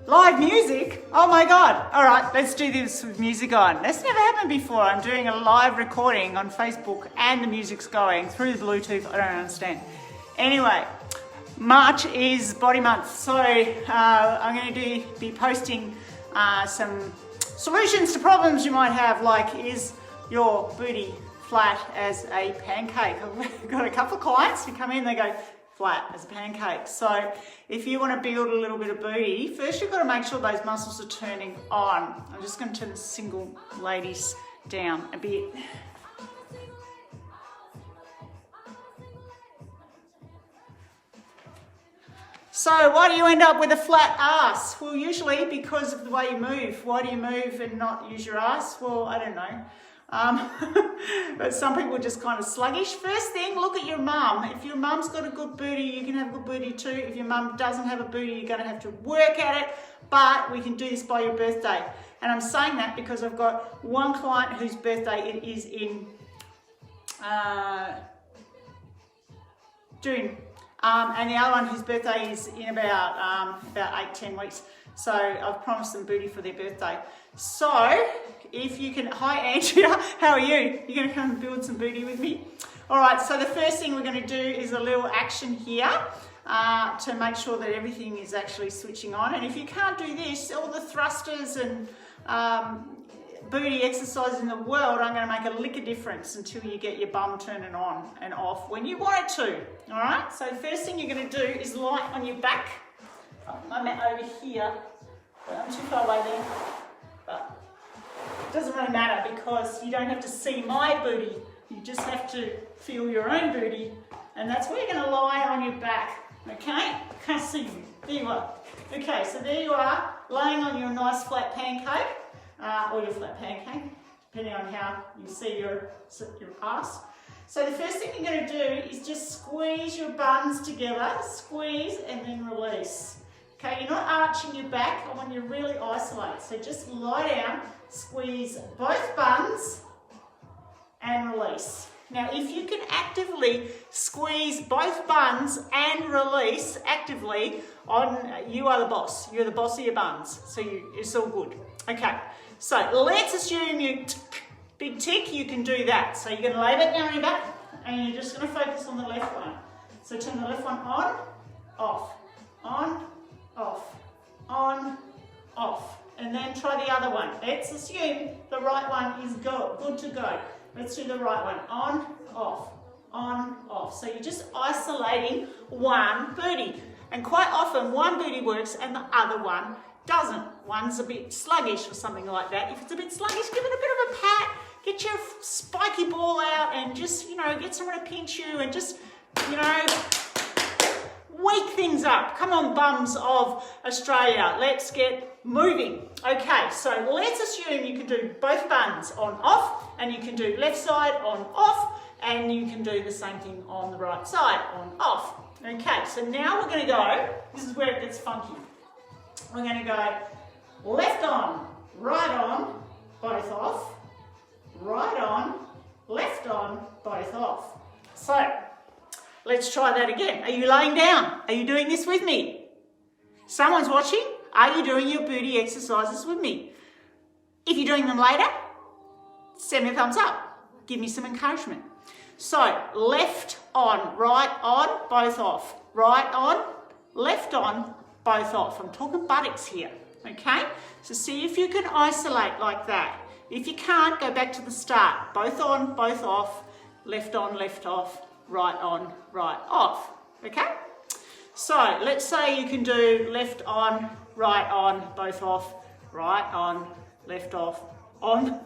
Live music? Oh my God. All right, let's do this with music on. That's never happened before. I'm doing a live recording on Facebook and the music's going through the Bluetooth. I don't understand. Anyway, March is body month. So I'm going to be posting some solutions to problems you might have, like, is your booty flat as a pancake? I've got a couple of clients who come in, they go, flat as a pancake. So if you want to build a little bit of booty, first you've got to make sure those muscles are turning on. I'm just going to turn the single ladies down a bit. So why do you end up with a flat ass? Well, usually because of the way you move. Why do you move and not use your ass? Well, I don't know. But some people are just kind of sluggish. First thing, look at your mum. If your mum's got a good booty, you can have a good booty too. If your mum doesn't have a booty, you're going to have to work at it, but we can do this by your birthday. And I'm saying that because I've got one client whose birthday it is in June, and the other one whose birthday is in about 8-10 weeks. So I've promised them booty for their birthday. So if you can, hi Andrea, how are you? You're going to come and build some booty with me? All right, so the first thing we're going to do is a little action here to make sure that everything is actually switching on. And if you can't do this, all the thrusters and booty exercises in the world aren't going to make a lick of difference until you get your bum turning on and off when you want it to. All right, so the first thing you're going to do is lie on your back. I'm over here, but I'm too far away there. But it doesn't really matter because you don't have to see my booty. You just have to feel your own booty. And that's where you're going to lie on your back. Okay? Can't see you. There you are. Okay, so there you are, laying on your nice flat pancake, or your flat pancake, depending on how you see your ass. So the first thing you're going to do is just squeeze your buns together, squeeze and then release. Okay, you're not arching your back, I want you to really isolate. So just lie down, squeeze both buns and release. Now if you can actively squeeze both buns and release actively, you are the boss. You're the boss of your buns. So it's all good. Okay, so let's assume you, big tick, you can do that. So you're going to lay back down on your back and you're just going to focus on the left one. So turn the left one on, off, on, off, on, off, and then try the other one. Let's assume the right one is good to go. Let's do the right one. On, off. So you're just isolating one booty. And quite often one booty works and the other one doesn't. One's a bit sluggish or something like that. If it's a bit sluggish, give it a bit of a pat. Get your spiky ball out and just, get someone to pinch you and just, wake things up. Come on, bums of Australia. Let's get moving. Okay, so let's assume you can do both buns on, off, and you can do left side on, off, and you can do the same thing on the right side, on, off. Okay, so now we're going to go, this is where it gets funky. We're going to go left on, both off, right on, left on, both off. So, let's try that again. Are you laying down? Are you doing this with me? Someone's watching? Are you doing your booty exercises with me? If you're doing them later, send me a thumbs up. Give me some encouragement. So, left on, right on, both off. Right on, left on, both off. I'm talking buttocks here, okay? So see if you can isolate like that. If you can't, go back to the start. Both on, both off, left on, left off, right on, right off, okay? So let's say you can do left on, both off, right on, left off, on,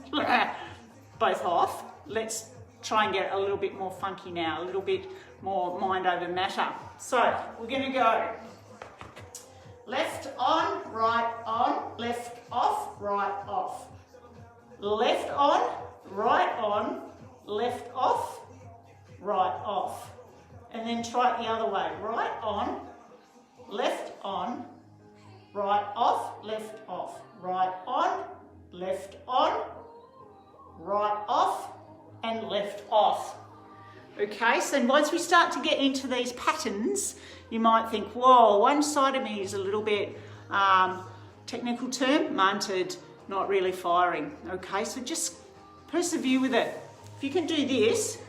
both off. Let's try and get a little bit more funky now, a little bit more mind over matter. So we're going to go left on, left off, right off. Left on, left off, right off. And then try it the other way. Right on, left on, right off, left off. Right on, left on, right off, and left off. Okay, so once we start to get into these patterns, you might think, whoa, one side of me is a little bit technical term, munted, not really firing. Okay, so just persevere with it. If you can do this,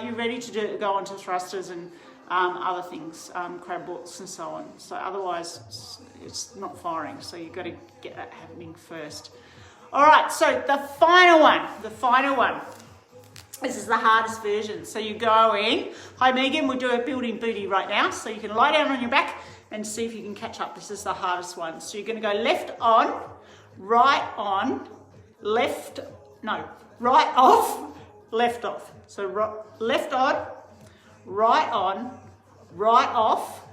you're ready to go on to thrusters and other things, crab walks and so on. So otherwise, it's not firing. So you've got to get that happening first. All right, so the final one. This is the hardest version. So you're going, hi Megan, we'll do a building booty right now. So you can lie down on your back and see if you can catch up. This is the hardest one. So you're going to go left on, right off, left off. So left on, right off,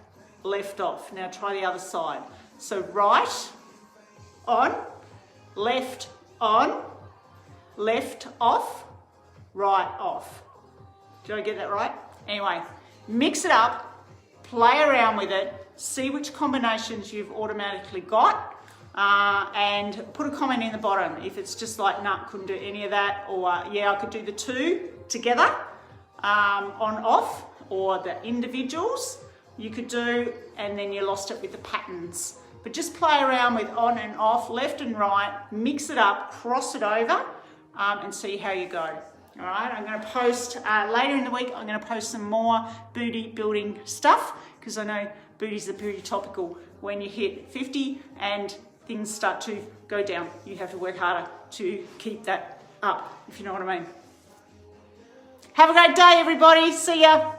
left off. Now try the other side. So right on, left off, right off. Did I get that right? Anyway, mix it up, play around with it, see which combinations you've automatically got, and put a comment in the bottom if it's just like, nah, couldn't do any of that, or yeah, I could do the two together, on off, or the individuals you could do, and then you lost it with the patterns. But just play around with on and off, left and right, mix it up, cross it over, and see how you go. All right, I'm going to post later in the week, I'm going to post some more booty building stuff, because I know booties are pretty topical. When you hit 50 and things start to go down, you have to work harder to keep that up, if you know what I mean. Have a great day, everybody. See ya.